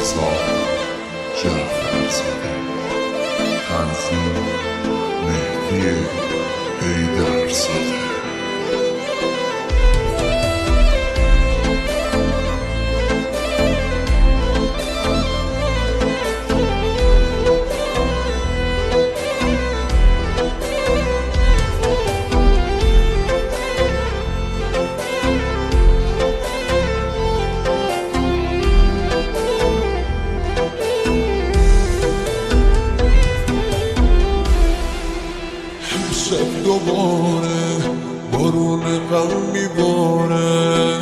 رضا جعفرزاده، تنظیم مهدی حیدرزاده. شب دوباره بارون غم میباره،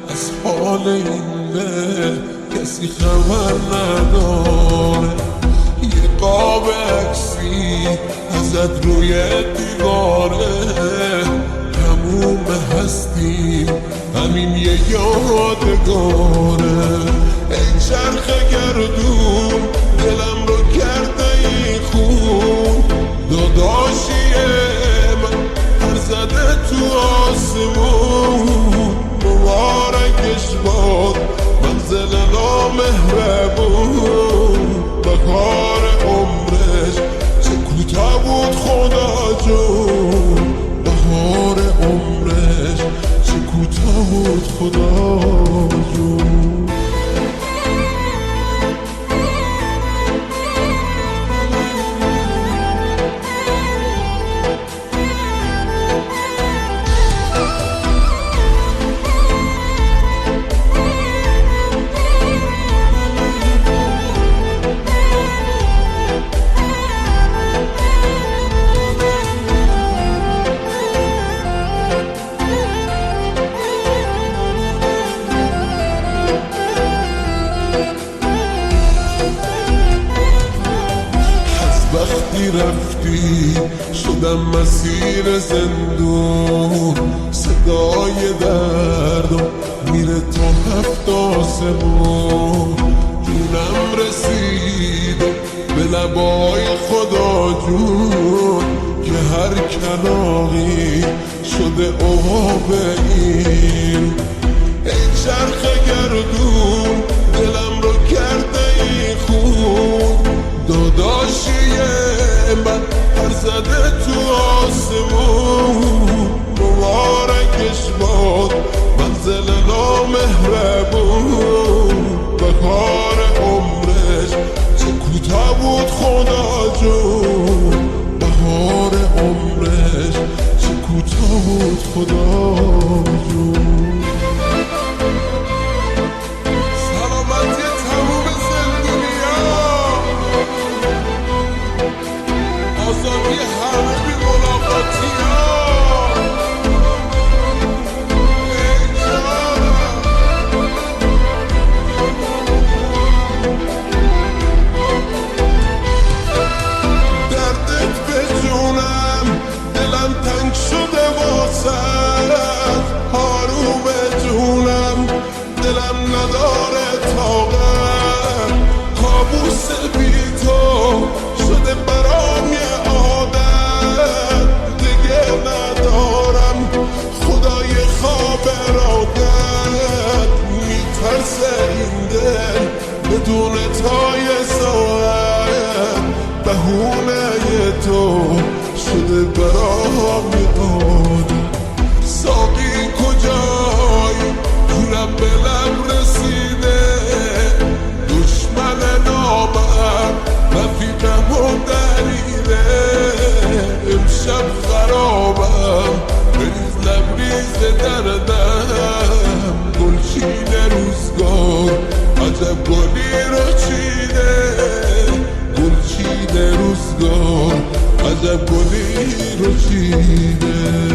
از حال این دل کسی خبر نداره. یه قاب عکسی ازت روی دیواره، تموم هستیم همین یه یادگاره. ای چرخ گردون دلم رو کرده ای خون، داداشیه من پر زده تو آسمون. مبارکش باد منزل نامهربون، بهار عمرش چه کوتاه بود خدا جون. بهار عمرش چه کوتاه بود خدا جون. وقتی رفتی شدم مسیر زندون، صدای دردم میره تا 7 آسمون. جونم رسیده به لبای خدا جون، که هر کلاغی شده عقاب این. ای چرخ گردون دلم رو کرده ای خون، داداشیه من پر زده تو آسمون. مبارکش باد منزل نامهربون، بهار عمرش چه کوتاه بود خدا جون. بهار عمرش چه کوتاه بود خدا جون. آزادی همه بی ملاقاتی ها. دردت به جونم دلم تنگ شده واسد، حروم جونم دلم نداره طاقت. کابوس بی تو شده برام یه عادت، دیگه ندارم خدای خواب ارادت. میترسه این دل بدون تای ساعت، بهونه تو شده برام یه عادت. ساقی کجایی جونم به لب رسیده، دشمن نامرد رفیقم و دریده. امشب خرابم بریز لبریز دردم، گلچین روزگار عجب گلی رو چیده. گلچین روزگار عجب گلی رو چیده.